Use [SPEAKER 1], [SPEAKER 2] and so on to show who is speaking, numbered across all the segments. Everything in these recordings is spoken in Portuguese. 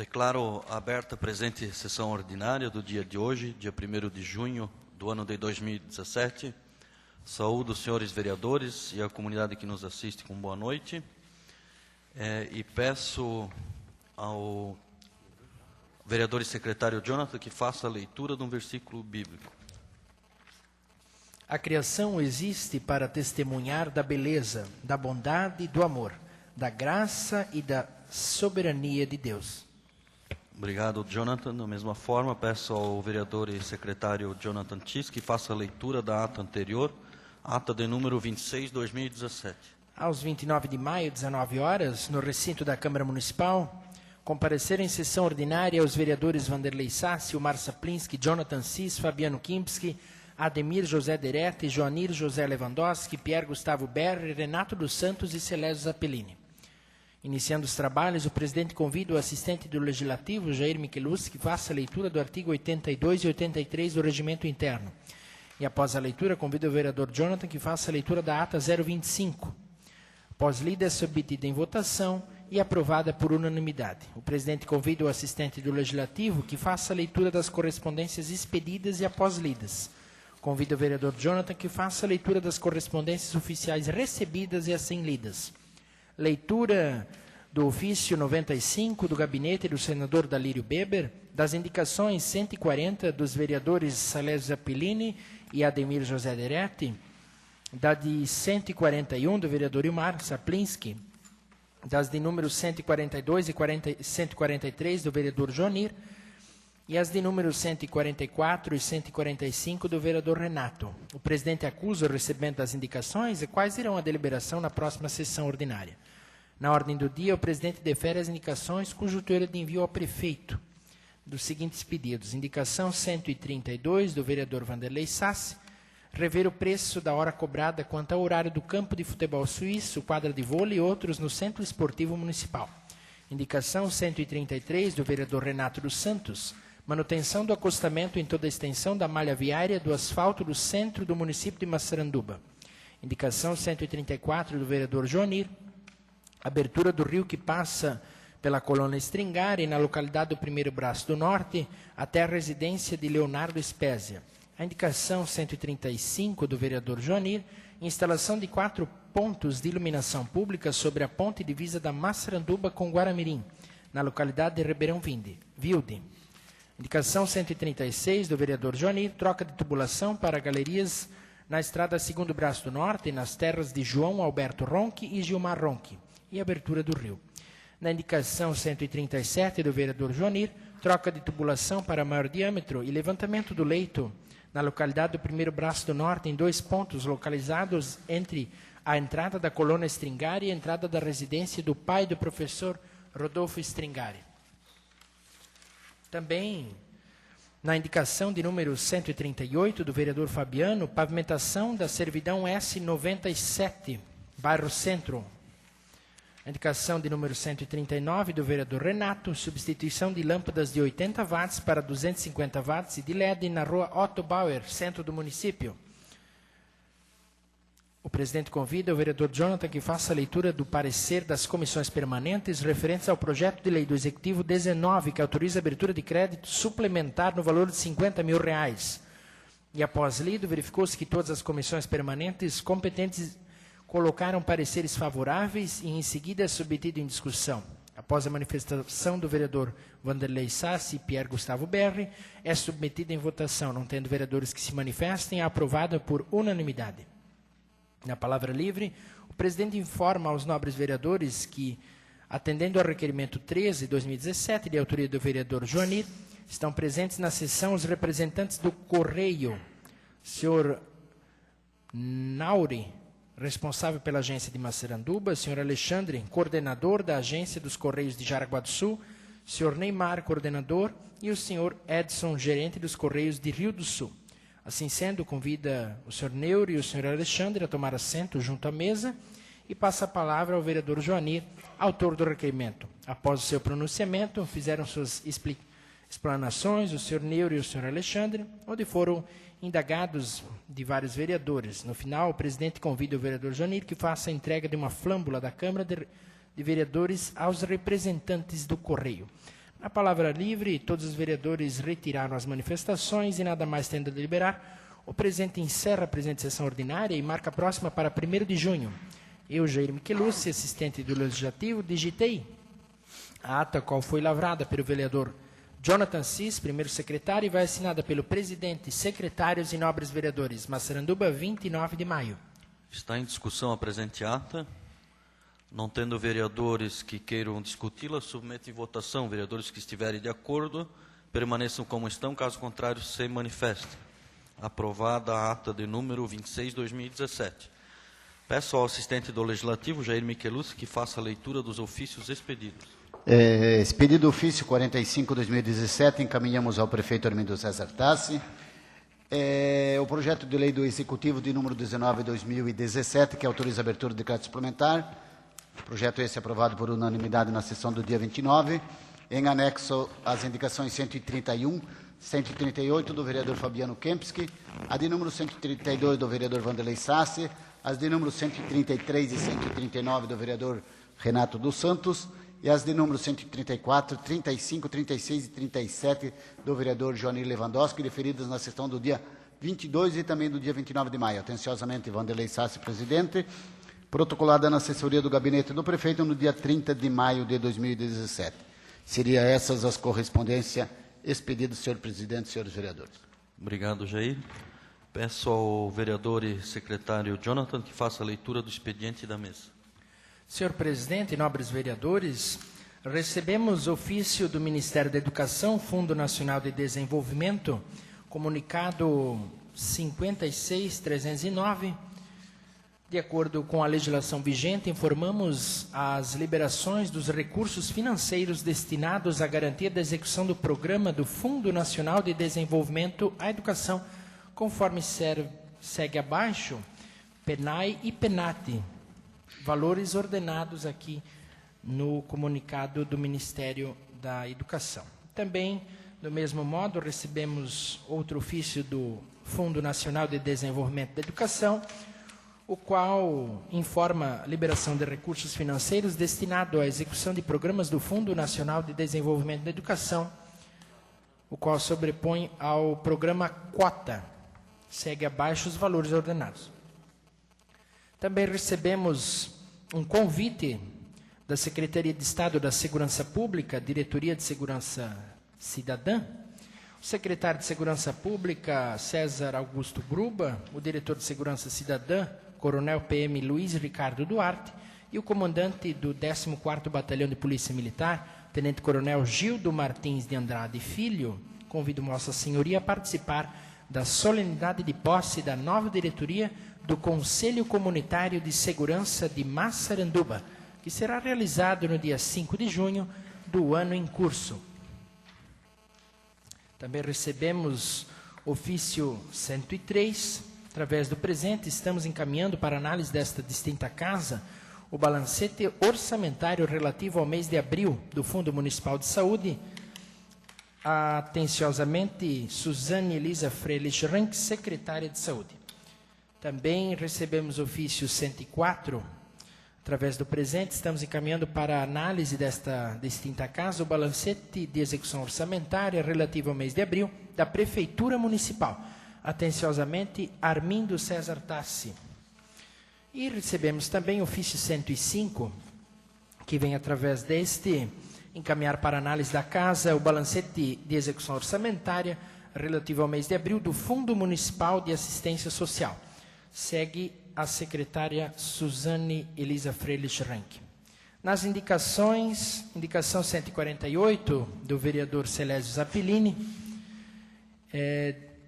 [SPEAKER 1] Declaro aberta a presente sessão ordinária do dia de hoje, dia 1º de junho do ano de 2017. Saúdo os senhores vereadores e a comunidade que nos assiste com boa noite. E peço ao vereador e secretário Jonathan que faça a leitura de um versículo bíblico.
[SPEAKER 2] A criação existe para testemunhar da beleza, da bondade e do amor, da graça e da soberania de Deus.
[SPEAKER 1] Obrigado, Jonathan. Da mesma forma, peço ao vereador e secretário Jonathan Tis que faça a leitura da ata anterior, ata de número 26/2017.
[SPEAKER 2] Aos 29 de maio, 19 horas, no recinto da Câmara Municipal, compareceram em sessão ordinária os vereadores Vanderlei Sassi, Omar Saplinski, Jonathan Cis, Fabiano Kimpski, Ademir José Derete, Joanir José Lewandowski, Pierre Gustavo Berri, Renato dos Santos e Celésio Zappellini. Iniciando os trabalhos, o presidente convida o assistente do Legislativo, Jair Michelus, que faça a leitura do artigo 82 e 83 do Regimento Interno. E após a leitura, convida o vereador Jonathan que faça a leitura da ata 025. Após lida, é submetida em votação e aprovada por unanimidade. O presidente convida o assistente do Legislativo que faça a leitura das correspondências expedidas e após lidas. Convida o vereador Jonathan que faça a leitura das correspondências oficiais recebidas e assim lidas. Leitura do ofício 95 do gabinete do senador Dalírio Beber, das indicações 140 dos vereadores Celésio Zappellini e Ademir José Derete, da de 141 do vereador Omar Saplinski, das de número 142 e 143 do vereador Joanir, e as de número 144 e 145 do vereador Renato. O presidente acusa o recebimento das indicações e quais irão à deliberação na próxima sessão ordinária. Na ordem do dia, o presidente defere as indicações cujo teor de envio ao prefeito dos seguintes pedidos. Indicação 132 do vereador Vanderlei Sassi, rever o preço da hora cobrada quanto ao horário do campo de futebol suíço, quadra de vôlei e outros no Centro Esportivo Municipal. Indicação 133 do vereador Renato dos Santos, manutenção do acostamento em toda a extensão da malha viária do asfalto do centro do município de Massaranduba. Indicação 134 do vereador Joanir, abertura do rio que passa pela colônia Stringari, na localidade do Primeiro Braço do Norte, até a residência de Leonardo Espésia. A indicação 135 do vereador Joanir, instalação de 4 pontos de iluminação pública sobre a ponte divisa da Massaranduba com Guaramirim, na localidade de Ribeirão Vilde. Indicação 136 do vereador Joanir, troca de tubulação para galerias na estrada Segundo Braço do Norte, nas terras de João Alberto Ronque e Gilmar Ronque, e abertura do rio. Na indicação 137 do vereador Joanir, troca de tubulação para maior diâmetro e levantamento do leito na localidade do Primeiro Braço do Norte, em 2 pontos localizados entre a entrada da colônia Stringari e a entrada da residência do pai do professor Rodolfo Stringari. Também, na indicação de número 138 do vereador Fabiano, pavimentação da servidão S97, bairro Centro. A indicação de número 139 do vereador Renato, substituição de lâmpadas de 80 watts para 250 watts e de LED na rua Otto Bauer, centro do município. O presidente convida o vereador Jonathan que faça a leitura do parecer das comissões permanentes referentes ao projeto de lei do Executivo 19, que autoriza a abertura de crédito suplementar no valor de R$50 mil. E após lido, verificou-se que todas as comissões permanentes competentes colocaram pareceres favoráveis e, em seguida, é submetido em discussão. Após a manifestação do vereador Vanderlei Sassi e Pierre Gustavo Berri, é submetido em votação, não tendo vereadores que se manifestem, é aprovada por unanimidade. Na palavra livre, o presidente informa aos nobres vereadores que, atendendo ao requerimento 13/2017, de autoria do vereador Joanir, estão presentes na sessão os representantes do Correio, senhor Nauri, responsável pela agência de Massaranduba, senhor Alexandre, coordenador da agência dos Correios de Jaraguá do Sul, senhor Neymar, coordenador, e o senhor Edson, gerente dos Correios de Rio do Sul. Assim sendo, convida o senhor Neuro e o senhor Alexandre a tomar assento junto à mesa e passa a palavra ao vereador Joanir, autor do requerimento. Após o seu pronunciamento, fizeram suas explanações o senhor Neuro e o senhor Alexandre, onde foram indagados de vários vereadores. No final, o presidente convida o vereador Joanir que faça a entrega de uma flâmbula da Câmara de Vereadores aos representantes do Correio. A palavra livre, todos os vereadores retiraram as manifestações e nada mais tendo a deliberar. O presidente encerra a presente sessão ordinária e marca a próxima para 1º de junho. Eu, Jair Micheluzzi, assistente do Legislativo, digitei a ata qual foi lavrada pelo vereador Jonathan Cis, primeiro secretário, e vai assinada pelo presidente, secretários e nobres vereadores. Massaranduba, 29 de maio.
[SPEAKER 1] Está em discussão a presente ata. Não tendo vereadores que queiram discuti-la, submete em votação. Vereadores que estiverem de acordo, permaneçam como estão, caso contrário, se manifestem. Aprovada a ata de número 26/2017. Peço ao assistente do Legislativo, Jair Micheluzzi, que faça a leitura dos ofícios expedidos.
[SPEAKER 3] Expedido ofício 45/2017, encaminhamos ao prefeito Armindo César Tassi. O projeto de lei do Executivo de número 19/2017, que autoriza a abertura de decreto suplementar. Projeto esse aprovado por unanimidade na sessão do dia 29. Em anexo, as indicações 131, 138 do vereador Fabiano Kempski, a de número 132 do vereador Vanderlei Sassi, as de número 133 e 139 do vereador Renato dos Santos e as de número 134, 35, 36 e 37 do vereador Johnny Lewandowski, referidas na sessão do dia 22 e também do dia 29 de maio. Atenciosamente, Vanderlei Sassi, presidente. Protocolada na assessoria do gabinete do prefeito no dia 30 de maio de 2017. Seria essas as correspondências expedidas, senhor presidente e senhores vereadores.
[SPEAKER 1] Obrigado, Jair. Peço ao vereador e secretário Jonathan que faça a leitura do expediente da mesa.
[SPEAKER 2] Senhor presidente e nobres vereadores, recebemos ofício do Ministério da Educação, Fundo Nacional de Desenvolvimento, comunicado 56.309. De acordo com a legislação vigente, informamos as liberações dos recursos financeiros destinados à garantia da execução do programa do Fundo Nacional de Desenvolvimento à Educação, conforme segue abaixo, PENAI e PENAT, valores ordenados aqui no comunicado do Ministério da Educação. Também, do mesmo modo, recebemos outro ofício do Fundo Nacional de Desenvolvimento da Educação, o qual informa a liberação de recursos financeiros destinado à execução de programas do Fundo Nacional de Desenvolvimento da Educação, o qual sobrepõe ao programa Quota. Segue abaixo os valores ordenados. Também recebemos um convite da Secretaria de Estado da Segurança Pública, Diretoria de Segurança Cidadã, o secretário de Segurança Pública, César Augusto Gruba, o diretor de Segurança Cidadã, Coronel PM Luiz Ricardo Duarte, e o comandante do 14º Batalhão de Polícia Militar, Tenente Coronel Gildo Martins de Andrade Filho, convido Vossa Senhoria a participar da solenidade de posse da nova diretoria do Conselho Comunitário de Segurança de Massaranduba, que será realizado no dia 5 de junho do ano em curso. Também recebemos ofício 103, através do presente, estamos encaminhando para análise desta distinta casa o balancete orçamentário relativo ao mês de abril do Fundo Municipal de Saúde. Atenciosamente, Suzane Elisa Freilich Rank, secretária de Saúde. Também recebemos ofício 104, através do presente, estamos encaminhando para a análise desta distinta casa o balancete de execução orçamentária relativo ao mês de abril da Prefeitura Municipal. Atenciosamente, Armindo César Tassi. E recebemos também o ofício 105, que vem através deste encaminhar para análise da casa o balancete de execução orçamentária relativo ao mês de abril do Fundo Municipal de Assistência Social. Segue a secretária Suzane Elisa Freilich Rank. Nas indicações, indicação 148 do vereador Celésio Zappellini,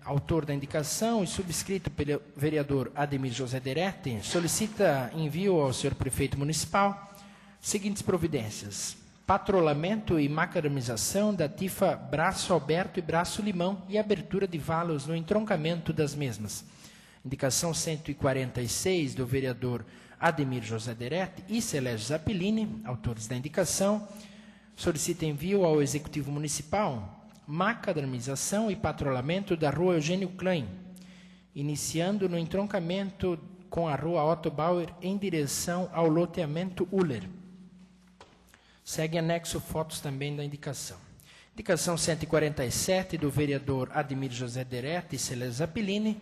[SPEAKER 2] autor da indicação e subscrito pelo vereador Ademir José Deretti, solicita envio ao senhor prefeito municipal seguintes providências: patrulhamento e macadamização da TIFA Braço Alberto e Braço Limão e abertura de valos no entroncamento das mesmas. Indicação 146 do vereador Ademir José Deretti e Celésio Zappellini, autores da indicação, solicita envio ao Executivo Municipal macadamização e patrulhamento da Rua Eugênio Klein, iniciando no entroncamento com a Rua Otto Bauer em direção ao loteamento Uller. Segue anexo fotos também da indicação. Indicação 147 do vereador Ademir José Derete e Celeste Zappellini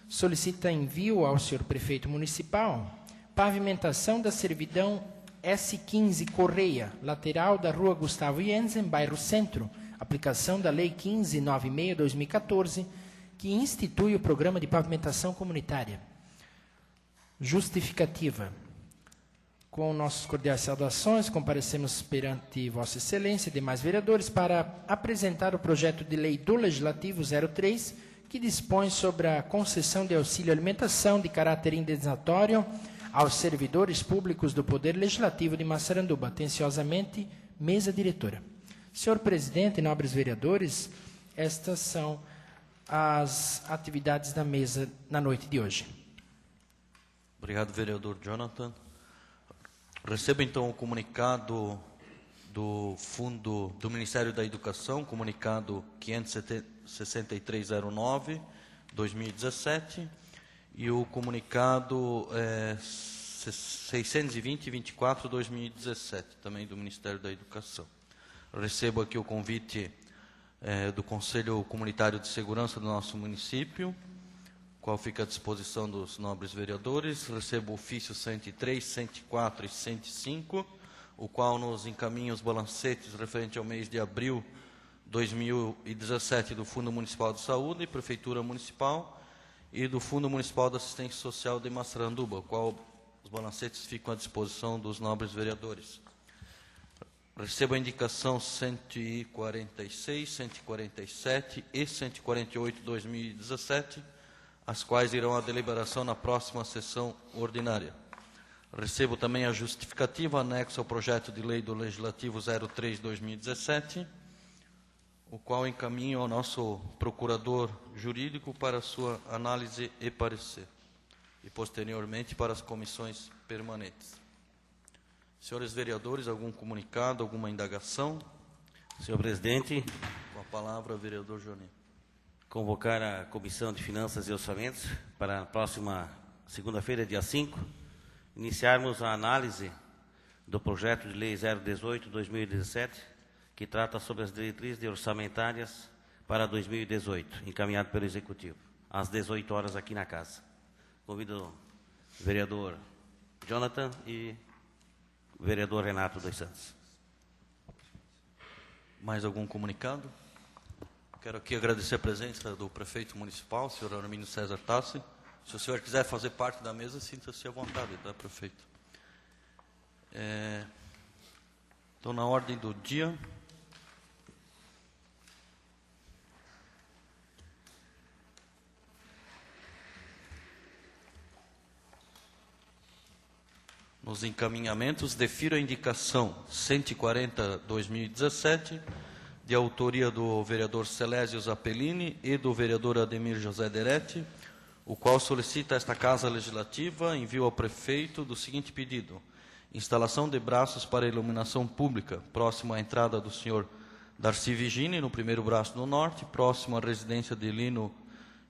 [SPEAKER 2] solicita envio ao senhor prefeito municipal pavimentação da servidão S15 Correia, lateral da rua Gustavo Jensen, bairro Centro, aplicação da Lei 1596/2014, que institui o programa de pavimentação comunitária. Justificativa. Com nossas cordiais saudações, comparecemos perante Vossa Excelência e demais vereadores para apresentar o projeto de lei do Legislativo 03, que dispõe sobre a concessão de auxílio alimentação de caráter indenizatório aos servidores públicos do Poder Legislativo de Massaranduba. Atenciosamente, mesa diretora. Senhor presidente e nobres vereadores, estas são as atividades da mesa na noite de hoje.
[SPEAKER 1] Obrigado, vereador Jonathan. Recebo, então, o comunicado do Fundo do Ministério da Educação, comunicado 56309/2017, e o comunicado 620/24/2017, também do Ministério da Educação. Recebo aqui o convite do Conselho Comunitário de Segurança do nosso município, qual fica à disposição dos nobres vereadores. Recebo o ofício 103, 104 e 105, o qual nos encaminha os balancetes referente ao mês de abril 2017 do Fundo Municipal de Saúde e Prefeitura Municipal e do Fundo Municipal de Assistência Social de Massaranduba, o qual os balancetes ficam à disposição dos nobres vereadores. Recebo a indicação 146, 147 e 148/2017, as quais irão à deliberação na próxima sessão ordinária. Recebo também a justificativa anexo ao projeto de lei do Legislativo 03/2017, o qual encaminho ao nosso procurador jurídico para sua análise e parecer, e posteriormente para as comissões permanentes. Senhores vereadores, algum comunicado, alguma indagação?
[SPEAKER 4] Senhor presidente,
[SPEAKER 1] Com a palavra, vereador Johnny.
[SPEAKER 4] convocar a Comissão de Finanças e Orçamentos para a próxima segunda-feira, dia 5, iniciarmos a análise do projeto de lei 018/2017, que trata sobre as diretrizes orçamentárias para 2018, encaminhado pelo Executivo, às 18 horas aqui na casa. Convido o vereador Jonathan e o vereador Renato dos Santos.
[SPEAKER 1] Mais algum comunicado? Quero aqui agradecer a presença do prefeito municipal, senhor Arminio César Tassi. Se o senhor quiser fazer parte da mesa, sinta-se à vontade, tá, prefeito? Então, na ordem do dia, nos encaminhamentos, defiro a indicação 140/2017, de autoria do vereador Celésio Zappellini e do vereador Ademir José Derete, o qual solicita a esta Casa Legislativa envio ao prefeito do seguinte pedido: instalação de braços para iluminação pública, próximo à entrada do senhor Darcy Vigini, no primeiro braço do norte, próximo à residência de Lino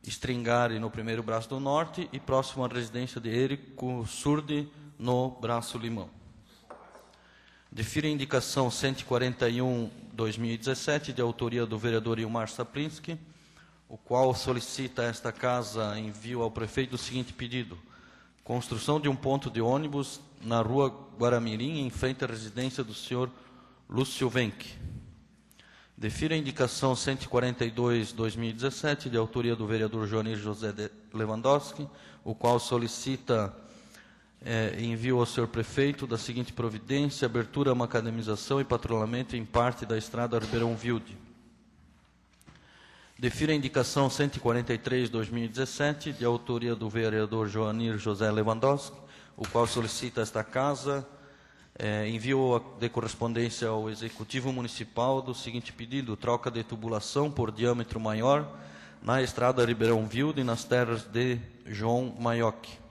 [SPEAKER 1] Stringari, no primeiro braço do norte, e próximo à residência de Érico Surdi, no braço limão. Defiro a indicação 141/2017, de autoria do vereador Ilmar Saplinski, o qual solicita a esta Casa envio ao prefeito do seguinte pedido: construção de um ponto de ônibus na rua Guaramirim, em frente à residência do senhor Lúcio Venck. Defiro a indicação 142/2017, de autoria do vereador Joanir José Lewandowski, o qual solicita envio ao senhor prefeito da seguinte providência: abertura, macadamização e patrulhamento em parte da estrada Ribeirão Vilde. Defiro a indicação 143/2017, de autoria do vereador Joanir José Lewandowski, o qual solicita esta Casa envio de correspondência ao Executivo Municipal do seguinte pedido: troca de tubulação por diâmetro maior na estrada Ribeirão Vilde, nas terras de João Maiocchi.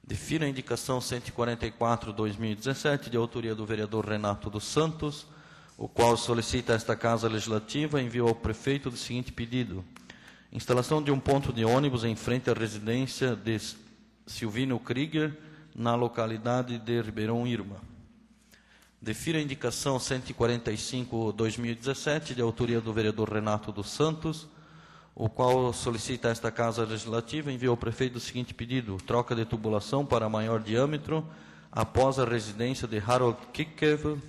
[SPEAKER 1] Defiro a indicação 144/2017, de autoria do vereador Renato dos Santos, o qual solicita a esta Casa Legislativa envio ao prefeito do seguinte pedido: instalação de um ponto de ônibus em frente à residência de Silvino Krieger, na localidade de Ribeirão Irma. Defira a indicação 145/2017, de autoria do vereador Renato dos Santos, o qual solicita a esta Casa Legislativa enviar ao prefeito o seguinte pedido: troca de tubulação para maior diâmetro após a residência de Harold Kickev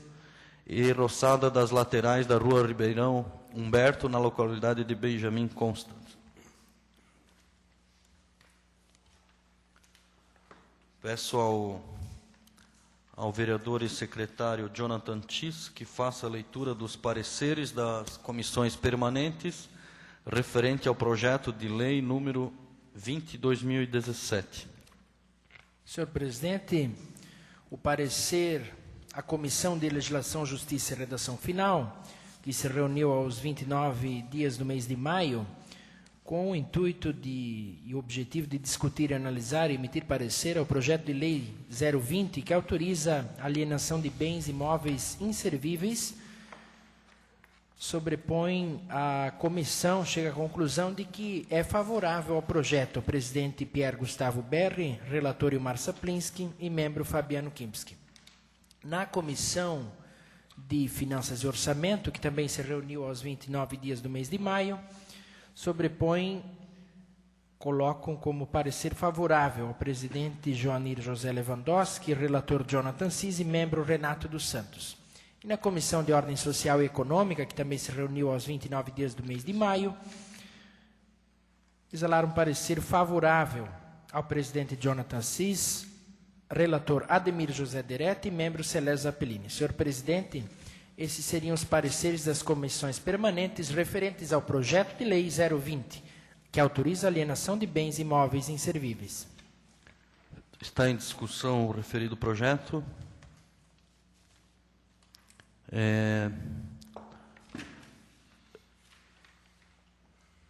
[SPEAKER 1] e roçada das laterais da rua Ribeirão Humberto, na localidade de Benjamin Constant. Peço ao vereador e secretário Jonathan Tis que faça a leitura dos pareceres das comissões permanentes referente ao projeto de lei número 20/2017.
[SPEAKER 2] Senhor presidente, o parecer à Comissão de Legislação, Justiça e Redação Final, que se reuniu aos 29 dias do mês de maio, com o intuito e objetivo de discutir, analisar e emitir parecer ao projeto de lei 020, que autoriza a alienação de bens imóveis inservíveis, sobrepõe a comissão, chega à conclusão de que é favorável ao projeto o presidente Pierre Gustavo Berri, relator Ilmar Saplinski e membro Fabiano Kimpski. Na comissão de Finanças e Orçamento, que também se reuniu aos 29 dias do mês de maio, colocam como parecer favorável ao presidente Joanir José Lewandowski, relator Jonathan Cis e membro Renato dos Santos. E na Comissão de Ordem Social e Econômica, que também se reuniu aos 29 dias do mês de maio, exalaram parecer favorável ao presidente Jonathan Cis, relator Ademir José Deretti e membro Celésio Zappellini. Senhor presidente, esses seriam os pareceres das comissões permanentes referentes ao projeto de lei 020, que autoriza a alienação de bens imóveis inservíveis.
[SPEAKER 1] Está em discussão o referido projeto.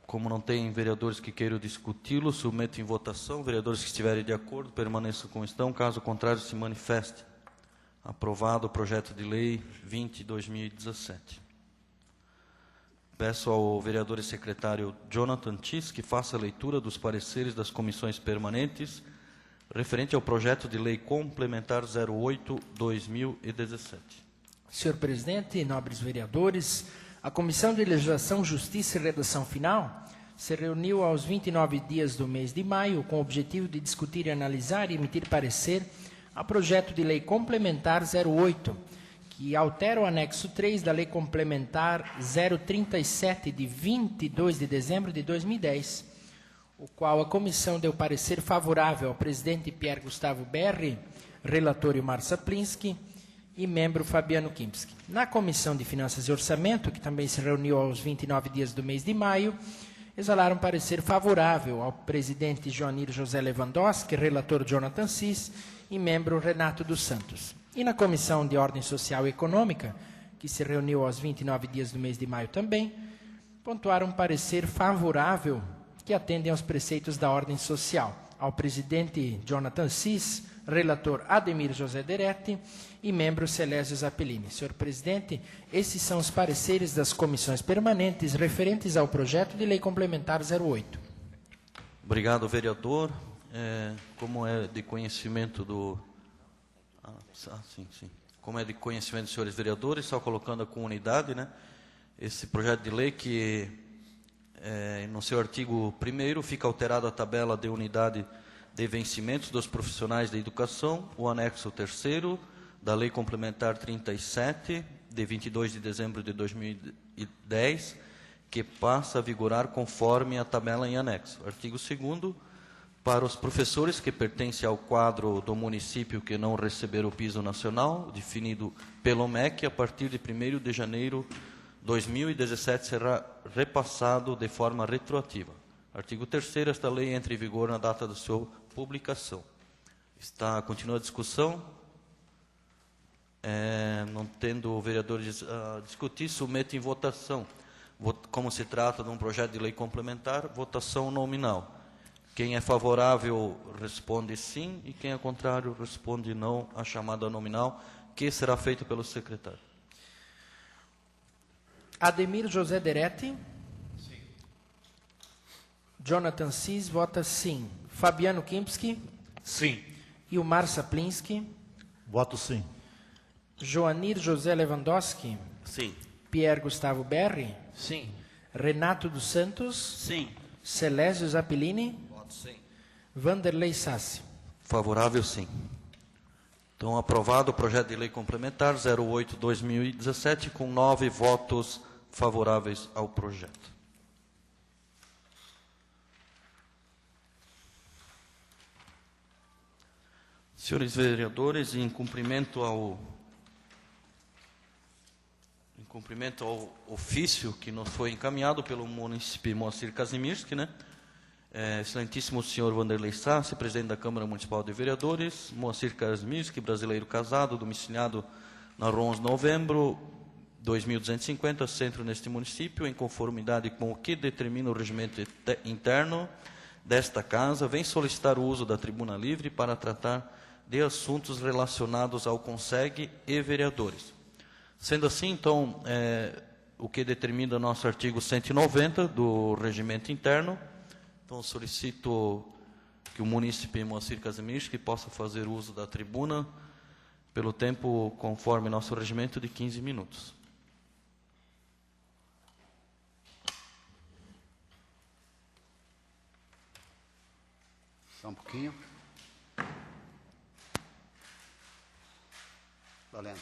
[SPEAKER 1] Como não tem vereadores que queiram discuti-lo, submeto em votação. Vereadores que estiverem de acordo, permaneçam como estão. Caso contrário, se manifeste. Aprovado o projeto de lei 20/2017. Peço ao vereador e secretário Jonathan Tis que faça a leitura dos pareceres das comissões permanentes referente ao projeto de lei complementar 08/2017.
[SPEAKER 2] Senhor presidente, nobres vereadores, a Comissão de Legislação, Justiça e Redação Final se reuniu aos 29 dias do mês de maio com o objetivo de discutir, analisar e emitir parecer a projeto de lei complementar 08, que altera o anexo 3 da lei complementar 037, de 22 de dezembro de 2010, o qual a comissão deu parecer favorável ao presidente Pierre Gustavo Berri, relator Ilmar Saplinski e membro Fabiano Kimpski. Na Comissão de Finanças e Orçamento, que também se reuniu aos 29 dias do mês de maio, exalaram parecer favorável ao presidente Joanir José Lewandowski, relator Jonathan Cis e membro Renato dos Santos. E na Comissão de Ordem Social e Econômica, que se reuniu aos 29 dias do mês de maio também, pontuaram parecer favorável que atendem aos preceitos da ordem social, ao presidente Jonathan Cis, relator Ademir José Deretti e membro Celésio Zappellini. Senhor presidente, esses são os pareceres das comissões permanentes referentes ao projeto de lei complementar 08.
[SPEAKER 1] Obrigado, vereador. Como é de conhecimento do... Como é de conhecimento dos senhores vereadores, só colocando a comunidade, né? Esse projeto de lei que, no seu artigo 1º, fica alterada a tabela de unidade de vencimentos dos profissionais da educação, o anexo 3º da Lei Complementar 37, de 22 de dezembro de 2010, que passa a vigorar conforme a tabela em anexo. Artigo 2º, para os professores que pertencem ao quadro do município que não receber o piso nacional, definido pelo MEC, a partir de 1º de janeiro de 2017 será repassado de forma retroativa. Artigo 3º, esta lei entra em vigor na data da sua publicação. Continua a discussão. Não tendo vereadores a discutir, submeto em votação. Como se trata de um projeto de lei complementar, votação nominal. Quem é favorável responde sim, e quem é contrário responde não à chamada nominal, que será feita pelo secretário.
[SPEAKER 2] Ademir José Deretti. Sim. Jonathan Cis vota sim. Fabiano Kimpski.
[SPEAKER 5] Sim.
[SPEAKER 2] Ilmar Saplinski.
[SPEAKER 5] Voto sim.
[SPEAKER 2] Joanir José Lewandowski,
[SPEAKER 4] Sim.
[SPEAKER 2] Pierre Gustavo Berri,
[SPEAKER 5] Sim.
[SPEAKER 2] Renato dos Santos,
[SPEAKER 5] Sim.
[SPEAKER 2] Celésio Zappellini,
[SPEAKER 5] Voto sim.
[SPEAKER 2] Vanderlei Sassi.
[SPEAKER 1] Favorável, sim. Então, aprovado o projeto de lei complementar 08/2017, com 9 votos favoráveis ao projeto. Senhores vereadores, em cumprimento ao ofício que nos foi encaminhado pelo munícipe Moacir Kazimierski, né? Excelentíssimo senhor Vanderlei Sassi, presidente da Câmara Municipal de Vereadores, Moacir Kazimierski, brasileiro casado, domiciliado na Rua 11 de Novembro, 2250, centro neste município, em conformidade com o que determina o regimento interno desta casa, vem solicitar o uso da tribuna livre para tratar de assuntos relacionados ao CONSEG e vereadores. Sendo assim, então, o que determina o nosso artigo 190 do regimento interno, então solicito que o munícipe Moacir Kazimierski possa fazer uso da tribuna pelo tempo conforme nosso regimento de 15 minutos.
[SPEAKER 3] Só um pouquinho. Valendo.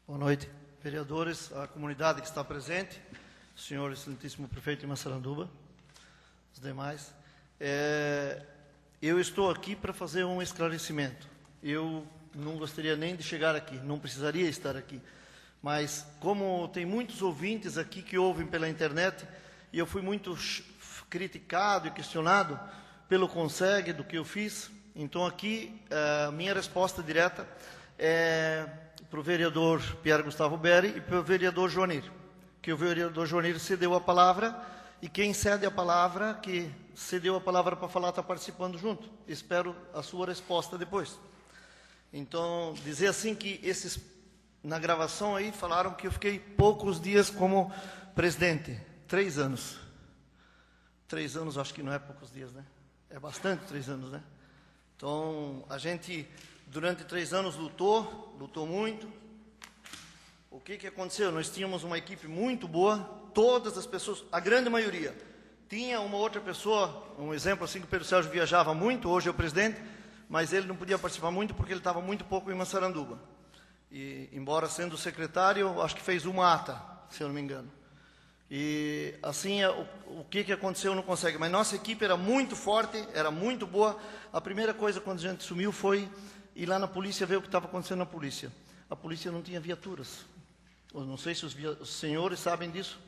[SPEAKER 6] Boa noite, vereadores, a comunidade que está presente, senhor excelentíssimo prefeito de Massaranduba, os demais. Eu estou aqui para fazer um esclarecimento. Eu não gostaria nem de chegar aqui, não precisaria estar aqui. Mas, como tem muitos ouvintes aqui que ouvem pela internet, e eu fui muito criticado e questionado pelo CONSEG do que eu fiz, então aqui a minha resposta direta é para o vereador Pierre Gustavo Berri e para o vereador Joanir, que o vereador Joanir cedeu a palavra, e quem cede a palavra, que cedeu a palavra para falar, está participando junto. Espero a sua resposta depois. Então, dizer assim que na gravação aí, falaram que eu fiquei poucos dias como presidente. 3 anos. 3 anos, acho que não é poucos dias, né? É bastante 3 anos, né? Então, a gente, durante 3 anos, lutou muito. O que aconteceu? Nós tínhamos uma equipe muito boa, todas as pessoas, a grande maioria. Tinha uma outra pessoa, um exemplo assim, que o Pedro Sérgio viajava muito, hoje é o presidente, mas ele não podia participar muito porque ele estava muito pouco em Massaranduba. E, embora sendo secretário, acho que fez uma ata, se eu não me engano. E assim, o que aconteceu não consegue. Mas nossa equipe era muito forte, era muito boa. A primeira coisa quando a gente sumiu foi ir lá na polícia ver o que estava acontecendo na polícia. A polícia não tinha viaturas. Eu não sei se os senhores sabem disso,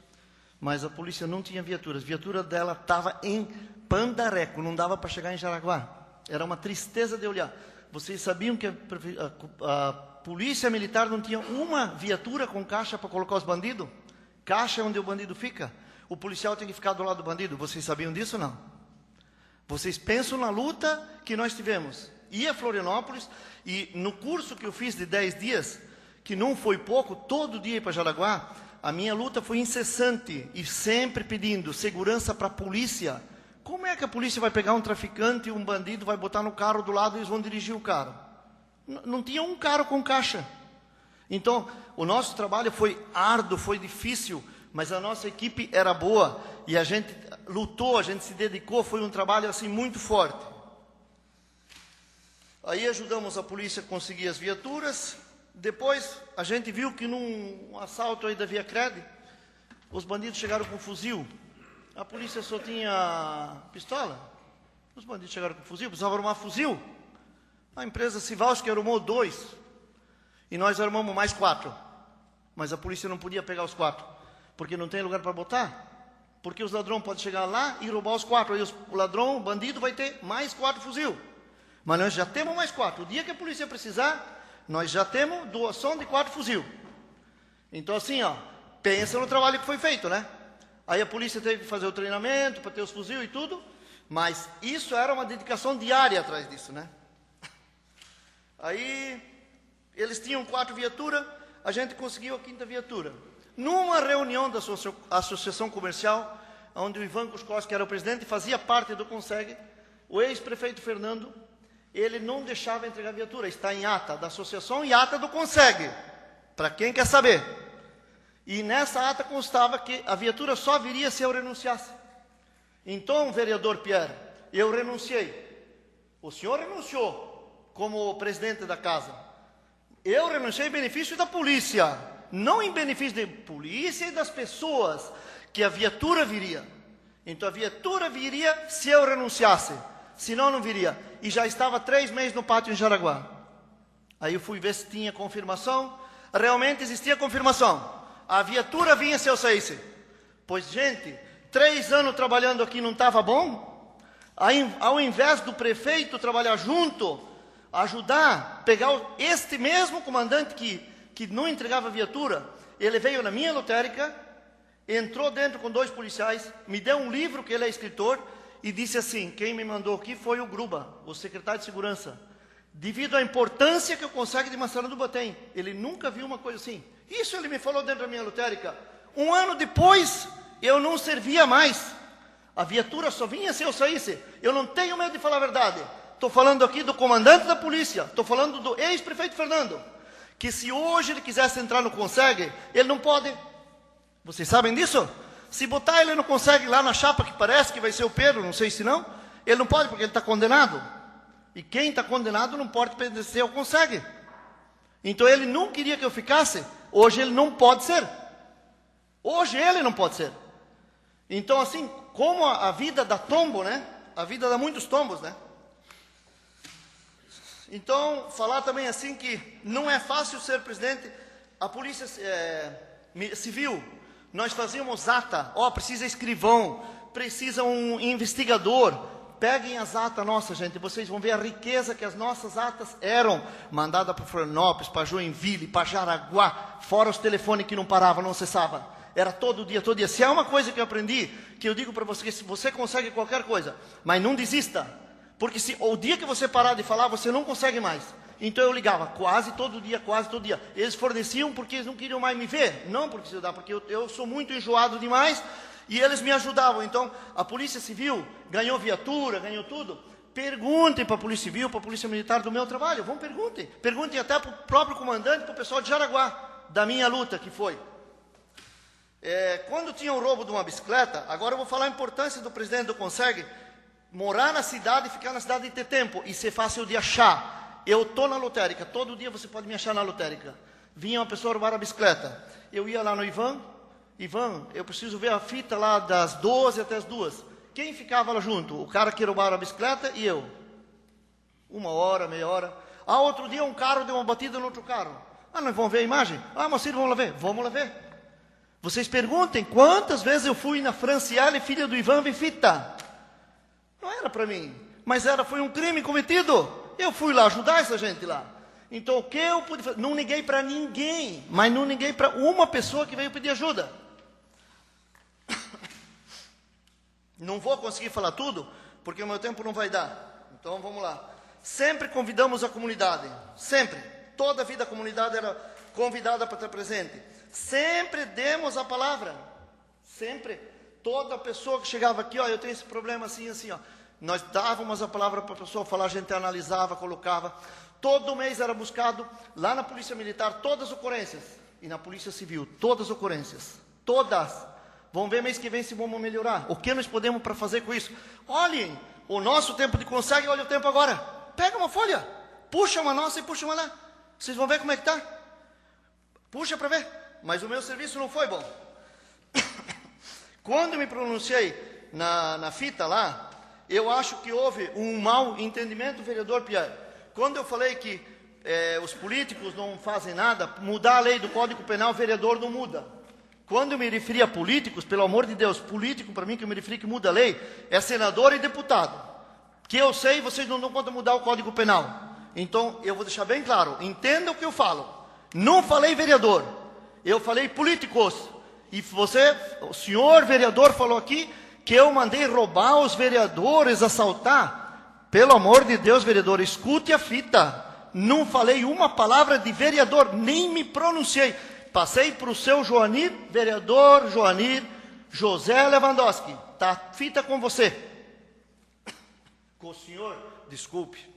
[SPEAKER 6] mas a polícia não tinha viaturas. A viatura dela estava em Pandareco, não dava para chegar em Jaraguá. Era uma tristeza de olhar. Vocês sabiam que a polícia militar não tinha uma viatura com caixa para colocar os bandidos? Caixa é onde o bandido fica. O policial tem que ficar do lado do bandido. Vocês sabiam disso ou não? Vocês pensam na luta que nós tivemos. Ia a Florianópolis, e no curso que eu fiz de 10 dias, que não foi pouco, todo dia ir para Jaraguá, a minha luta foi incessante e sempre pedindo segurança para a polícia. Como é que a polícia vai pegar um traficante e um bandido, vai botar no carro do lado e eles vão dirigir o carro? Não tinha um carro com caixa. Então, o nosso trabalho foi árduo, foi difícil, mas a nossa equipe era boa e a gente lutou, a gente se dedicou, foi um trabalho assim muito forte. Aí ajudamos a polícia a conseguir as viaturas. Depois a gente viu que num assalto aí da Via Cred, os bandidos chegaram com fuzil. A polícia só tinha pistola. Os bandidos chegaram com fuzil, precisavam arrumar fuzil. A empresa Civalski arrumou 2. E nós armamos mais 4. Mas a polícia não podia pegar os 4. Porque não tem lugar para botar. Porque os ladrões podem chegar lá e roubar os 4. Aí o ladrão, o bandido, vai ter mais 4 fuzil. Mas nós já temos mais 4. O dia que a polícia precisar, nós já temos doação de 4 fuzil. Então assim, ó, pensa no trabalho que foi feito, né? Aí a polícia teve que fazer o treinamento para ter os fuzil e tudo. Mas isso era uma dedicação diária atrás disso, né? Aí eles tinham 4 viaturas, a gente conseguiu a 5ª viatura. Numa reunião da associação comercial, onde o Ivan Kuskowski era o presidente e fazia parte do CONSEG, o ex-prefeito Fernando, ele não deixava entregar a viatura. Está em ata da associação e ata do CONSEG, para quem quer saber. E nessa ata constava que a viatura só viria se eu renunciasse. Então, vereador Pierre, eu renunciei. O senhor renunciou como presidente da casa. Eu renunciei em benefício da polícia, não em benefício da polícia e das pessoas, que a viatura viria. Então a viatura viria se eu renunciasse, senão não viria. E já estava 3 meses no pátio em Jaraguá. Aí eu fui ver se tinha confirmação. Realmente existia confirmação. A viatura vinha se eu saísse. Pois, gente, 3 anos trabalhando aqui não estava bom? Aí, ao invés do prefeito trabalhar junto, ajudar, pegar este mesmo comandante que não entregava a viatura, ele veio na minha lotérica, entrou dentro com 2 policiais, me deu um livro, que ele é escritor, e disse assim: quem me mandou aqui foi o Gruba, o secretário de segurança. Devido à importância que o CONSEG de Massaranduba tem, ele nunca viu uma coisa assim. Isso ele me falou dentro da minha lotérica. 1 ano depois, eu não servia mais. A viatura só vinha se eu saísse. Eu não tenho medo de falar a verdade. Estou falando aqui do comandante da polícia. Estou falando do ex-prefeito Fernando. Que se hoje ele quisesse entrar no CONSEG, ele não pode. Vocês sabem disso? Se botar ele no CONSEG lá na chapa, que parece que vai ser o Pedro, não sei se não, ele não pode porque ele está condenado. E quem está condenado não pode pertencer ao CONSEG. Então ele não queria que eu ficasse. Hoje ele não pode ser. Hoje ele não pode ser. Então, assim, como a vida dá tombo, né? A vida dá muitos tombos, né? Então, falar também assim que não é fácil ser presidente. A polícia civil, nós fazíamos ata. Precisa escrivão, precisa um investigador. Peguem as atas nossas, gente. Vocês vão ver a riqueza que as nossas atas eram. Mandada para Florianópolis, para Joinville, para Jaraguá. Fora os telefones que não paravam, não cessavam. Era todo dia, todo dia. Se há uma coisa que eu aprendi, que eu digo para você, se você consegue qualquer coisa, mas não desista. Porque se o dia que você parar de falar, você não consegue mais. Então eu ligava quase todo dia, quase todo dia. Eles forneciam porque eles não queriam mais me ver. Não porque eu dar, porque eu sou muito enjoado demais e eles me ajudavam. Então a Polícia Civil ganhou viatura, ganhou tudo. Perguntem para a Polícia Civil, para a Polícia Militar do meu trabalho. Vão perguntem. Perguntem até para o próprio comandante, para o pessoal de Jaraguá, da minha luta que foi. Quando tinha o roubo de uma bicicleta, agora eu vou falar a importância do presidente do CONSEG morar na cidade e ficar na cidade e ter tempo e ser fácil de achar. Eu estou na lotérica, todo dia você pode me achar na lotérica. Vinha uma pessoa roubar a bicicleta, eu ia lá no Ivan, eu preciso ver a fita lá das 12 até as 2. Quem ficava lá junto? O cara que roubara a bicicleta e eu. 1 hora, meia hora. Outro dia um carro deu uma batida no outro carro. Nós vamos ver a imagem? Mocinho, vamos lá ver. Vamos lá ver. Vocês perguntem quantas vezes eu fui na Franciele, filha do Ivan, ver fita. Não era para mim, mas foi um crime cometido. Eu fui lá ajudar essa gente lá. Então o que eu pude fazer? Não liguei para ninguém, mas não liguei para uma pessoa que veio pedir ajuda. Não vou conseguir falar tudo, porque o meu tempo não vai dar. Então vamos lá. Sempre convidamos a comunidade, sempre. Toda a vida a comunidade era convidada para estar presente. Sempre demos a palavra. Sempre. Toda pessoa que chegava aqui, eu tenho esse problema assim, assim, Nós dávamos a palavra para a pessoa falar, a gente analisava, colocava. Todo mês era buscado, lá na Polícia Militar, todas as ocorrências. E na Polícia Civil, todas as ocorrências. Todas. Vamos ver mês que vem se vamos melhorar. O que nós podemos para fazer com isso? Olhem, o nosso tempo de CONSEG, olha o tempo agora. Pega uma folha, puxa uma nossa e puxa uma lá. Vocês vão ver como é que está. Puxa para ver. Mas o meu serviço não foi bom. Quando eu me pronunciei na fita lá, eu acho que houve um mau entendimento, vereador Pierre. Quando eu falei que os políticos não fazem nada, mudar a lei do Código Penal, o vereador não muda. Quando eu me referi a políticos, pelo amor de Deus, político para mim que eu me referi que muda a lei, é senador e deputado. Que eu sei, vocês não dão conta de mudar o Código Penal. Então, eu vou deixar bem claro, entenda o que eu falo. Não falei vereador, eu falei políticos. E o senhor vereador falou aqui que eu mandei roubar os vereadores, assaltar. Pelo amor de Deus, vereador, escute a fita. Não falei uma palavra de vereador, nem me pronunciei. Passei para o seu Joanir, vereador Joanir, José Lewandowski, tá fita com você. Com o senhor, desculpe.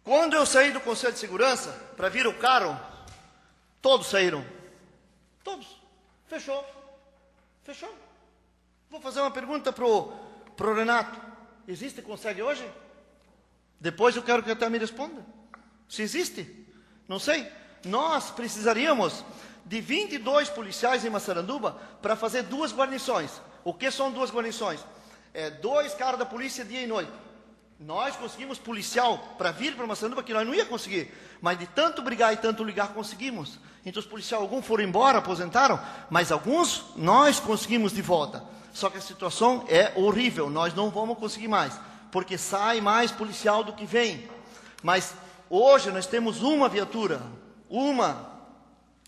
[SPEAKER 6] Quando eu saí do Conselho de Segurança para vir o carro, todos saíram. Todos. Fechou. Fechou. Vou fazer uma pergunta pro Renato. Existe Consegue hoje? Depois eu quero que até me responda. Se existe. Não sei. Nós precisaríamos de 22 policiais em Massaranduba para fazer 2 guarnições. O que são 2 guarnições? 2 caras da polícia dia e noite. Nós conseguimos policial para vir para Massaranduba, que nós não ia conseguir. Mas de tanto brigar e tanto ligar, conseguimos. Então os policiais, alguns foram embora, aposentaram, mas alguns nós conseguimos de volta. Só que a situação é horrível, nós não vamos conseguir mais. Porque sai mais policial do que vem. Mas hoje nós temos uma viatura. Uma.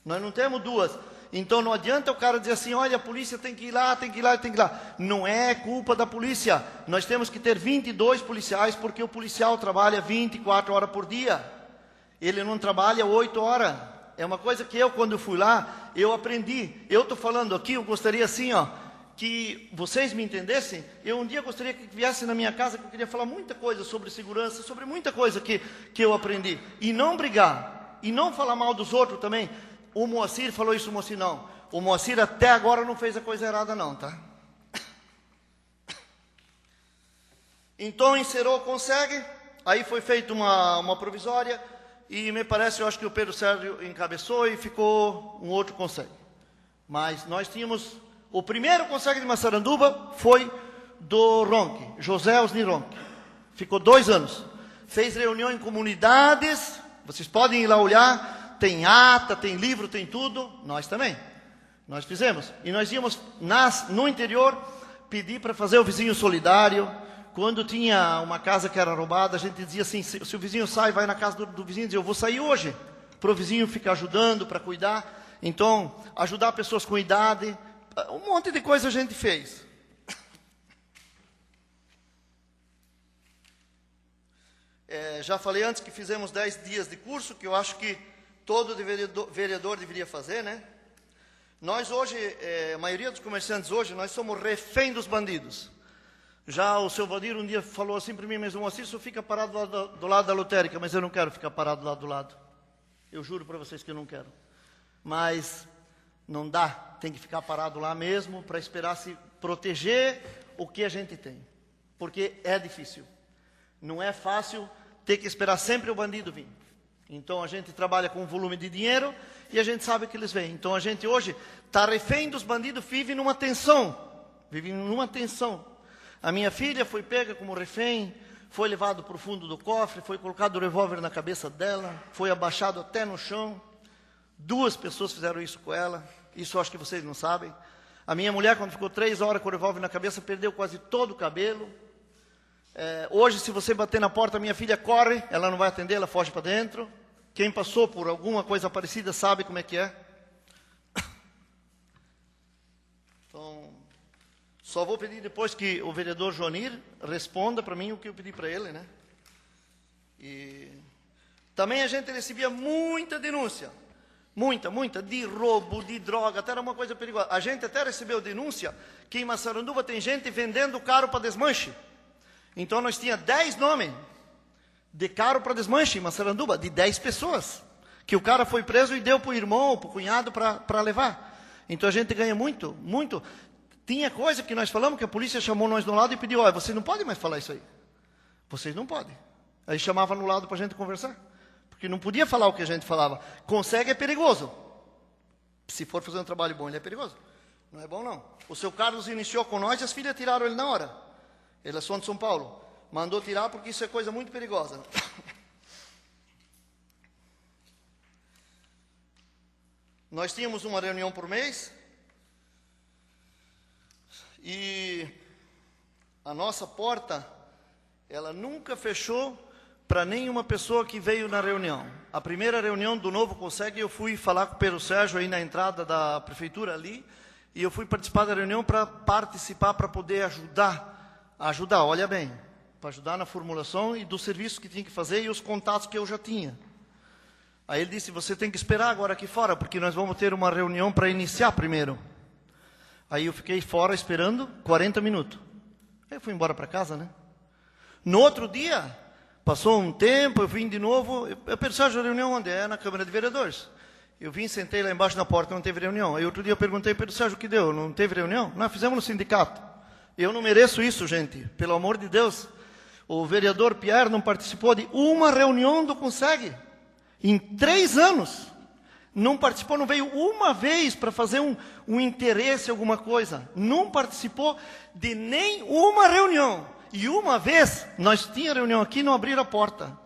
[SPEAKER 6] Nós não temos 2. Então não adianta o cara dizer assim, olha, a polícia tem que ir lá, tem que ir lá, tem que ir lá. Não é culpa da polícia. Nós temos que ter 22 policiais, porque o policial trabalha 24 horas por dia. Ele não trabalha 8 horas. É uma coisa que eu, quando fui lá, eu aprendi. Eu estou falando aqui, eu gostaria assim, ó, que vocês me entendessem. Eu um dia gostaria que viesse na minha casa, que eu queria falar muita coisa sobre segurança, sobre muita coisa que eu aprendi. E não brigar, e não falar mal dos outros também. O Moacir falou isso, o Moacir não. O Moacir até agora não fez a coisa errada não, tá? Então encerrou, consegue. Aí foi feita uma provisória. E me parece, eu acho que o Pedro Sérgio encabeçou e ficou um outro consegue. Mas nós tínhamos... O primeiro consegue de Massaranduba foi do Ronque, José Osni Ronque. Ficou 2 anos. Fez reunião em comunidades. Vocês podem ir lá olhar. Tem ata, tem livro, tem tudo. Nós também. Nós fizemos. E nós íamos no interior pedir para fazer o vizinho solidário. Quando tinha uma casa que era roubada, a gente dizia assim, se o vizinho sai, vai na casa do vizinho e diz, eu vou sair hoje. Para o vizinho ficar ajudando, para cuidar. Então, ajudar pessoas com idade. Um monte de coisa a gente fez. Já falei antes que fizemos 10 dias de curso, que eu acho que todo vereador deveria fazer, né? Nós hoje, a maioria dos comerciantes hoje, nós somos refém dos bandidos. Já o seu Valdir um dia falou assim para mim mesmo, assim, só fica parado do lado da lotérica, mas eu não quero ficar parado lá do lado. Eu juro para vocês que eu não quero. Mas não dá, tem que ficar parado lá mesmo para esperar se proteger o que a gente tem. Porque é difícil. Não é fácil ter que esperar sempre o bandido vir. Então a gente trabalha com um volume de dinheiro e a gente sabe que eles vêm. Então a gente hoje está refém dos bandidos, vive numa tensão. Vive numa tensão. A minha filha foi pega como refém, foi levado para o fundo do cofre, foi colocado o revólver na cabeça dela, foi abaixado até no chão. 2 pessoas fizeram isso com ela. Isso eu acho que vocês não sabem. A minha mulher, quando ficou 3 horas com o revólver na cabeça, perdeu quase todo o cabelo. Hoje, se você bater na porta, minha filha corre, ela não vai atender, ela foge para dentro. Quem passou por alguma coisa parecida sabe como é que é. Então, só vou pedir depois que o vereador Joanir responda para mim o que eu pedi para ele, né? E também a gente recebia muita denúncia. Muita, de roubo, de droga, até era uma coisa perigosa. A gente até recebeu denúncia que em Massaranduba tem gente vendendo carro para desmanche. Então nós tinha 10 nomes de carro para desmanche em Massaranduba, de 10 pessoas. Que o cara foi preso e deu para o irmão, para o cunhado para levar. Então a gente ganha muito. Tinha coisa que nós falamos que a polícia chamou nós no lado e pediu, olha, vocês não podem mais falar isso aí. Vocês não podem. Aí chamava no lado para a gente conversar. Porque não podia falar o que a gente falava. Consegue é perigoso. Se for fazer um trabalho bom, ele é perigoso. Não é bom, não. O seu Carlos iniciou com nós e as filhas tiraram ele na hora. Elas são de São Paulo. Mandou tirar porque isso é coisa muito perigosa. Nós tínhamos uma reunião por mês. E a nossa porta, ela nunca fechou para nenhuma pessoa que veio na reunião. A primeira reunião do Novo Consegue, eu fui falar com o Pedro Sérgio aí na entrada da prefeitura ali, e eu fui participar da reunião para participar, para poder ajudar, olha bem, para ajudar na formulação e do serviço que tinha que fazer e os contatos que eu já tinha. Aí ele disse, você tem que esperar agora aqui fora, porque nós vamos ter uma reunião para iniciar primeiro. Aí eu fiquei fora esperando 40 minutos. Aí eu fui embora para casa, né? No outro dia, passou um tempo, eu vim de novo. Eu pensei, a reunião onde é? Na Câmara de Vereadores. Eu vim, sentei lá embaixo na porta, não teve reunião. Aí outro dia eu perguntei para o Sérgio, o que deu? Não teve reunião? Nós fizemos no sindicato. Eu não mereço isso, gente. Pelo amor de Deus. O vereador Pierre não participou de uma reunião do Conseg. Em 3 anos. Não participou, não veio uma vez para fazer um interesse, alguma coisa. Não participou de nenhuma reunião. E uma vez, nós tínhamos reunião aqui e não abriram a porta.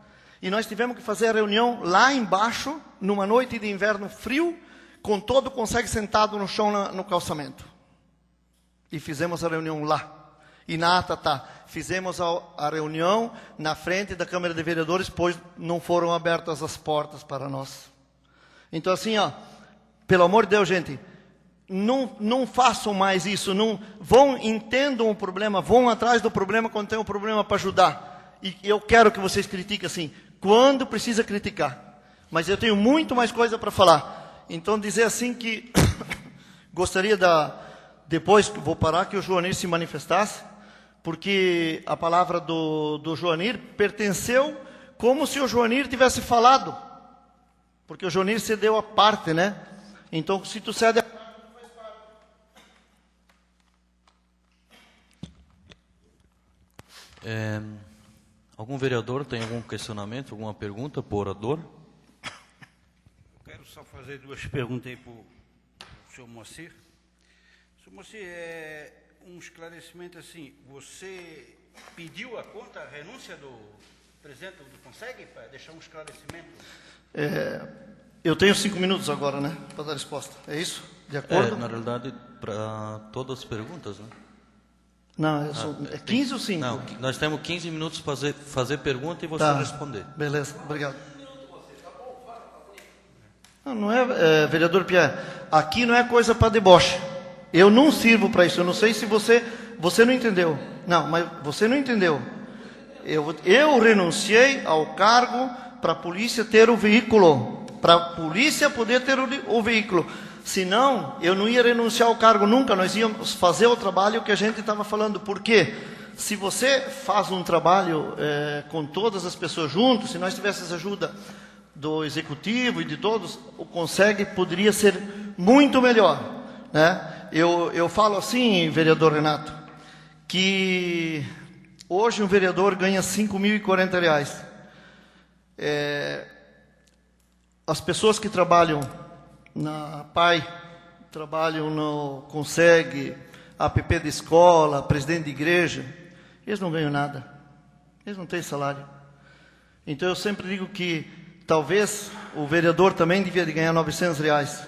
[SPEAKER 6] E nós tivemos que fazer a reunião lá embaixo, numa noite de inverno frio, com todo o Conseg sentado no chão no calçamento. E fizemos a reunião lá. E na ata tá. Fizemos a reunião na frente da Câmara de Vereadores, pois não foram abertas as portas para nós. Então assim, ó, pelo amor de Deus, gente, não façam mais isso. Não entendam o problema, vão atrás do problema quando tem um problema para ajudar. E eu quero que vocês critiquem assim, quando precisa criticar. Mas eu tenho muito mais coisa para falar. Então dizer assim que gostaria depois vou parar que o Joanir se manifestasse, porque a palavra do Joanir pertenceu como se o Joanir tivesse falado. Porque o Joanir cedeu a parte, né? Então, se tu cede a parte, tu faz parte.
[SPEAKER 1] Algum vereador tem algum questionamento, alguma pergunta para o orador?
[SPEAKER 5] Eu quero só fazer 2 perguntas aí para o senhor Moacir. Senhor Moacir, um esclarecimento assim, você pediu a conta, a renúncia do presidente do Conseg, para deixar um esclarecimento?
[SPEAKER 6] Eu tenho 5 minutos agora, né, para dar resposta. É isso? De acordo?
[SPEAKER 1] Na realidade, para todas as perguntas, né?
[SPEAKER 6] Não, é 15 ou 5?
[SPEAKER 1] Não, nós temos 15 minutos para fazer pergunta e você
[SPEAKER 6] Tá,
[SPEAKER 1] responder.
[SPEAKER 6] Beleza, obrigado. Não é, vereador Pierre, aqui não é coisa para deboche. Eu não sirvo para isso. Eu não sei se você não entendeu. Não, mas você não entendeu. Eu renunciei ao cargo para a polícia ter o veículo. Para a polícia poder ter o veículo. Senão, eu não ia renunciar ao cargo nunca. Nós íamos fazer o trabalho que a gente estava falando. Por quê? Se você faz um trabalho com todas as pessoas juntos, se nós tivéssemos ajuda do executivo e de todos, o Conseg poderia ser muito melhor, né? Eu falo assim, vereador Renato, que hoje um vereador ganha R$5.040. As pessoas que trabalham na PAI, trabalham no Conseg, APP de escola, presidente de igreja, eles não ganham nada. Eles não têm salário. Então eu sempre digo que talvez o vereador também devia de ganhar R$900.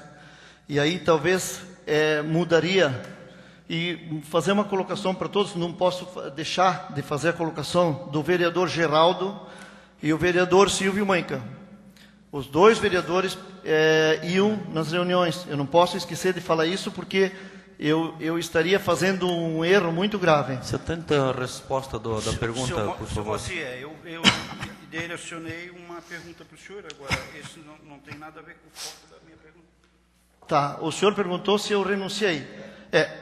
[SPEAKER 6] E aí talvez mudaria. E fazer uma colocação para todos, não posso deixar de fazer a colocação do vereador Geraldo e o vereador Silvio Mãica. Os 2 vereadores iam nas reuniões. Eu não posso esquecer de falar isso porque eu estaria fazendo um erro muito grave.
[SPEAKER 1] Você tenta a resposta da pergunta, por favor.
[SPEAKER 5] Eu direcionei uma pergunta para o senhor agora. Isso não tem nada a ver com o foco da minha pergunta.
[SPEAKER 6] Tá, o senhor perguntou se eu renunciei.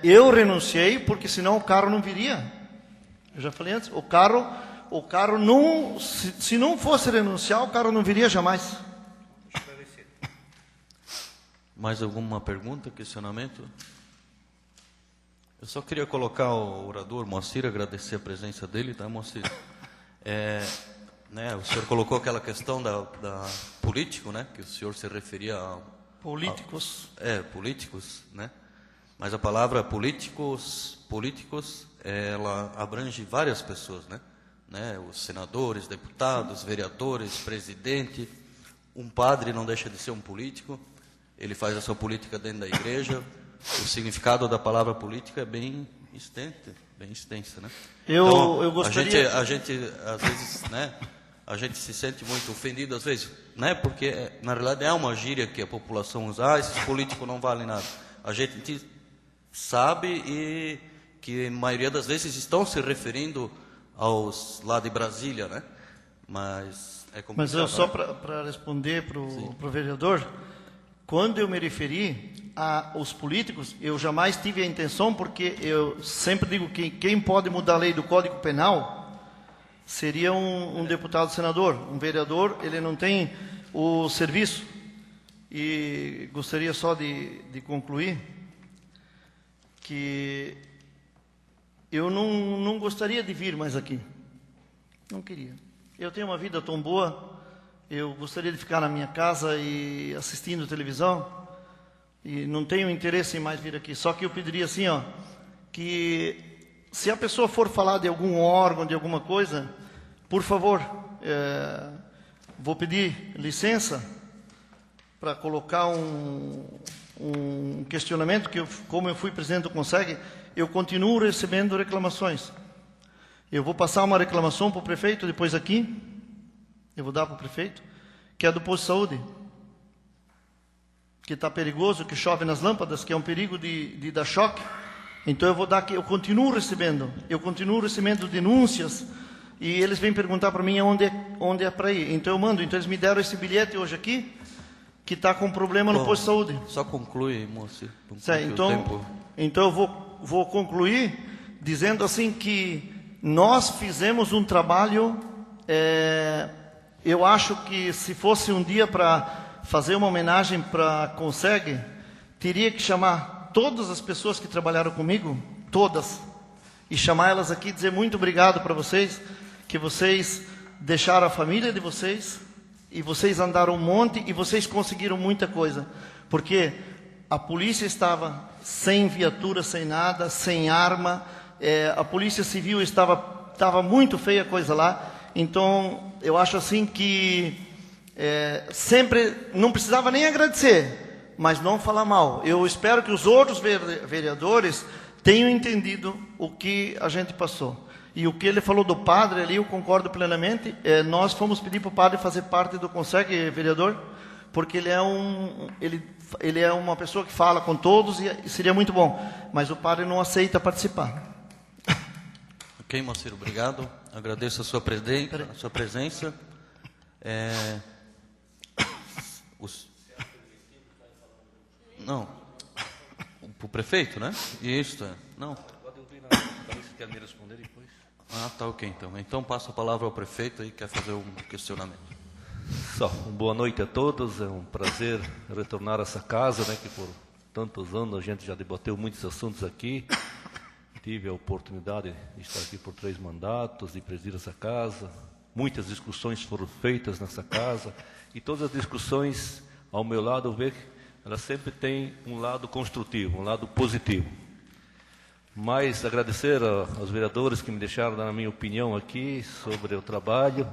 [SPEAKER 6] Eu renunciei porque senão o carro não viria. Eu já falei antes, o carro não, se não fosse renunciar, o carro não viria jamais.
[SPEAKER 1] Mais alguma pergunta, questionamento? Eu só queria colocar o orador Moacir, agradecer a presença dele, tá, Moacir? O senhor colocou aquela questão da político, né? Que o senhor se referia a
[SPEAKER 6] políticos.
[SPEAKER 1] Políticos, né? Mas a palavra políticos, ela abrange várias pessoas, né? Os senadores, deputados, vereadores, presidente. Um padre não deixa de ser um político. Ele faz a sua política dentro da igreja. O significado da palavra política é bem extensa, né?
[SPEAKER 6] Eu gostaria...
[SPEAKER 1] A gente às vezes, né? A gente se sente muito ofendido às vezes, né? Porque na realidade é uma gíria que a população usa. Esses políticos não valem nada. A gente sabe e que a maioria das vezes estão se referindo aos lá de Brasília, né? mas é complicado.
[SPEAKER 6] Mas eu só
[SPEAKER 1] né?
[SPEAKER 6] para responder para o vereador, quando eu me referi aos políticos, eu jamais tive a intenção, porque eu sempre digo que quem pode mudar a lei do Código Penal seria um deputado senador. Um vereador, ele não tem o serviço. E gostaria só de concluir que eu não gostaria de vir mais aqui. Não queria. Eu tenho uma vida tão boa, eu gostaria de ficar na minha casa e assistindo televisão, e não tenho interesse em mais vir aqui. Só que eu pediria assim, ó, que se a pessoa for falar de algum órgão, de alguma coisa, por favor, vou pedir licença para colocar um questionamento, que como eu fui presidente do Conseg, eu continuo recebendo reclamações. Eu vou passar uma reclamação para o prefeito, depois aqui, eu vou dar para o prefeito, que é do posto de saúde, que está perigoso, que chove nas lâmpadas, que é um perigo de dar choque. Então eu vou dar aqui, eu continuo recebendo denúncias, e eles vêm perguntar para mim onde é para ir. Então eu mando, então eles me deram esse bilhete hoje aqui, que está com problema no posto de saúde.
[SPEAKER 1] Só conclui, moço.
[SPEAKER 6] Então eu vou concluir dizendo assim que nós fizemos um trabalho, eu acho que se fosse um dia para fazer uma homenagem para a Conseg, teria que chamar todas as pessoas que trabalharam comigo, todas, e chamar elas aqui e dizer muito obrigado para vocês, que vocês deixaram a família de vocês, e vocês andaram um monte, e vocês conseguiram muita coisa, porque a polícia estava sem viatura, sem nada, sem arma, a polícia civil estava muito feia a coisa lá. Então eu acho assim que sempre não precisava nem agradecer, mas não falar mal. Eu espero que os outros vereadores tenham entendido o que a gente passou. E o que ele falou do padre ali, eu concordo plenamente. Nós fomos pedir para o padre fazer parte do Conseg, vereador, porque ele é uma pessoa que fala com todos e seria muito bom. Mas o padre não aceita participar.
[SPEAKER 1] Ok, Moacir, obrigado. Agradeço a sua presença. Não, o prefeito, né? Isso, não.
[SPEAKER 7] Pode ouvir na cabeça, quer me responder depois?
[SPEAKER 1] Ah, tá ok, então. Então passo a palavra ao prefeito aí, que quer fazer um questionamento.
[SPEAKER 7] Só, boa noite a todos. É um prazer retornar a essa casa, né? Que por tantos anos a gente já debateu muitos assuntos aqui. Tive a oportunidade de estar aqui por 3 mandatos, de presidir essa casa. Muitas discussões foram feitas nessa casa. E todas as discussões, ao meu lado, eu vejo que elas sempre têm um lado construtivo, um lado positivo. Mas agradecer aos vereadores que me deixaram dar a minha opinião aqui sobre o trabalho.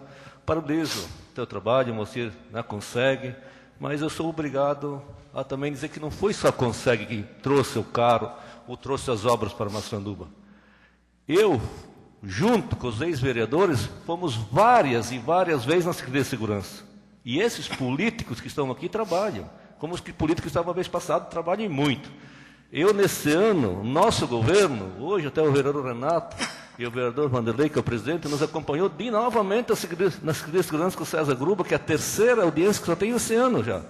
[SPEAKER 7] Parabenizo o teu trabalho, Moacir, na Conseg, mas eu sou obrigado a também dizer que não foi só a Conseg que trouxe o carro ou trouxe as obras para Massaranduba. Eu, junto com os ex-vereadores, fomos várias e várias vezes na Secretaria de Segurança. E esses políticos que estão aqui trabalham, como os políticos que estavam a vez passada, trabalham muito. Eu, nesse ano, nosso governo, hoje até o vereador Renato e o vereador Vanderlei, que é o presidente, nos acompanhou novamente na Secretaria de Segurança com o César Gruba, que é a terceira audiência que só tem esse ano já.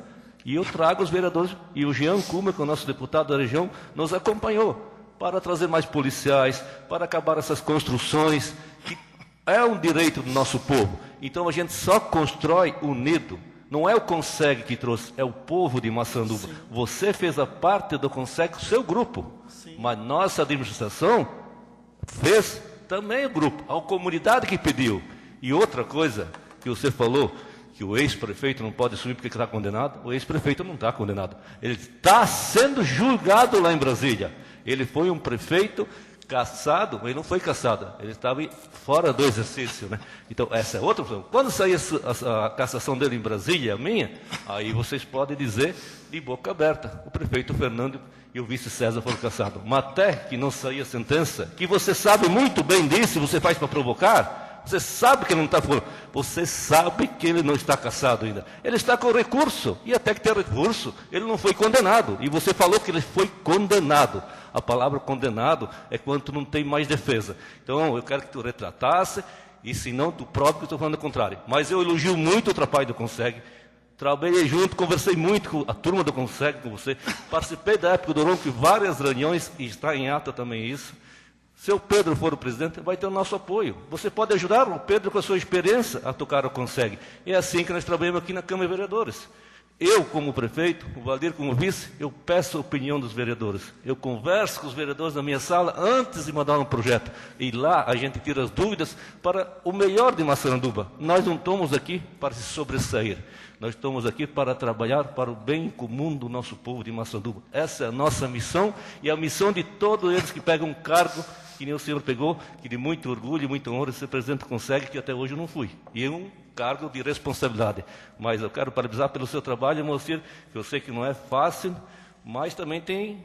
[SPEAKER 7] E eu trago os vereadores, e o Jean Kuma, que é o nosso deputado da região, nos acompanhou para trazer mais policiais, para acabar essas construções, que é um direito do nosso povo. Então a gente só constrói unido. Não é o Conseg que trouxe, é o povo de Massaranduba. Sim. Você fez a parte do Conseg, o seu grupo. Sim. Mas nossa administração fez também o grupo, a comunidade que pediu. E outra coisa que você falou, que o ex-prefeito não pode assumir porque está condenado. O ex-prefeito não está condenado. Ele está sendo julgado lá em Brasília. Ele foi um prefeito cassado, ele não foi cassado, ele estava fora do exercício, né? Então, essa é outra opção. Quando sair a cassação dele em Brasília, a minha, aí vocês podem dizer de boca aberta, o prefeito Fernando e o vice César foram cassados. Mas até que não sair a sentença, que você sabe muito bem disso, você faz para provocar, você sabe que ele não está fora, você sabe que ele não está cassado ainda. Ele está com recurso, e até que tem recurso, ele não foi condenado. E você falou que ele foi condenado. A palavra condenado é quando tu não tem mais defesa. Então, eu quero que tu retratasse E se não, tu próprio que estou falando o contrário. Mas eu elogio muito o trabalho do Conseg. Trabalhei junto, conversei muito com a turma do Conseg, com você. Participei da época do Ronco, várias reuniões, e está em ata também isso. Se o Pedro for o presidente, vai ter o nosso apoio. Você pode ajudar o Pedro com a sua experiência a tocar o Conseg. É assim que nós trabalhamos aqui na Câmara de Vereadores. Eu, como prefeito, o Valdir como vice, eu peço a opinião dos vereadores. Eu converso com os vereadores da minha sala antes de mandar um projeto. E lá a gente tira as dúvidas para o melhor de Massaranduba. Nós não estamos aqui para se sobressair. Nós estamos aqui para trabalhar para o bem comum do nosso povo de Massaranduba. Essa é a nossa missão e a missão de todos eles que pegam um cargo que nem o senhor pegou, que de muito orgulho e muita honra ser presidente do Conseg, que até hoje eu não fui. E é um cargo de responsabilidade. Mas eu quero parabenizar pelo seu trabalho, Moacir, que eu sei que não é fácil, mas também tem,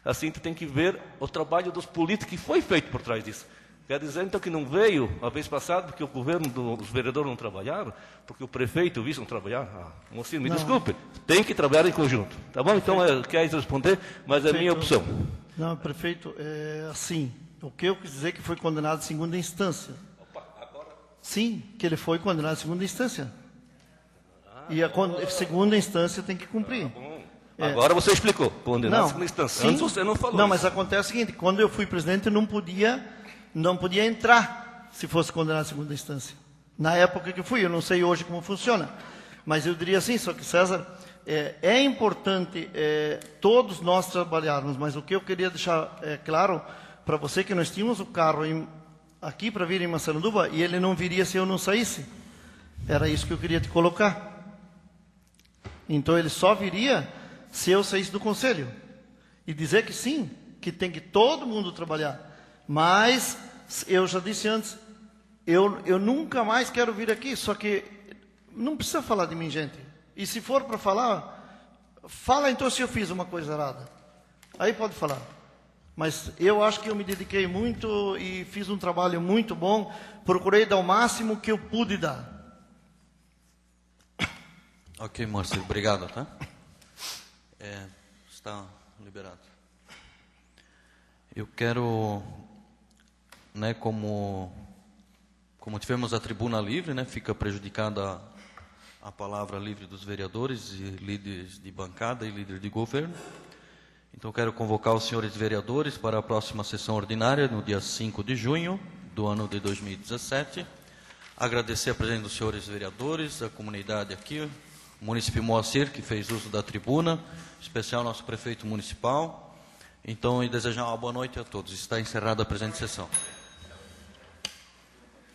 [SPEAKER 7] assim, tu tem que ver o trabalho dos políticos que foi feito por trás disso. Quer dizer, então, que não veio a vez passada porque o governo dos vereadores não trabalharam, porque o prefeito e o vice não trabalharam. Moacir, me desculpe, tem que trabalhar em conjunto. Tá bom? Então, quer responder, mas é a minha opção.
[SPEAKER 6] Não, prefeito, é assim, o que eu quis dizer é que foi condenado em segunda instância. Sim, que ele foi condenado em segunda instância. E a segunda instância tem que cumprir.
[SPEAKER 7] Agora você explicou, condenado em segunda instância.
[SPEAKER 6] Sim,
[SPEAKER 7] antes você não falou
[SPEAKER 6] não,
[SPEAKER 7] isso.
[SPEAKER 6] mas acontece o seguinte, quando eu fui presidente, eu não podia entrar se fosse condenado em segunda instância. Na época que fui, eu não sei hoje como funciona. Mas eu diria assim, só que César, é importante todos nós trabalharmos, mas o que eu queria deixar claro para você, que nós tínhamos o carro aqui para vir em Massaranduba e ele não viria se eu não saísse. Era isso que eu queria te colocar. Então ele só viria se eu saísse do conselho. E dizer que sim, que tem que todo mundo trabalhar. Mas eu já disse antes, eu nunca mais quero vir aqui, só que não precisa falar de mim, gente. E se for para falar, fala então se eu fiz uma coisa errada. Aí pode falar. Mas eu acho que eu me dediquei muito e fiz um trabalho muito bom. Procurei dar o máximo que eu pude dar.
[SPEAKER 1] Ok, Márcio, obrigado, tá? Está liberado. Eu quero, né, como tivemos a tribuna livre, né, fica prejudicada a palavra livre dos vereadores e líderes de bancada e líder de governo. Então, quero convocar os senhores vereadores para a próxima sessão ordinária, no dia 5 de junho do ano de 2017. Agradecer a presença dos senhores vereadores, a comunidade aqui, o município Moacir, que fez uso da tribuna, em especial nosso prefeito municipal. Então, e desejar uma boa noite a todos. Está encerrada a presente sessão.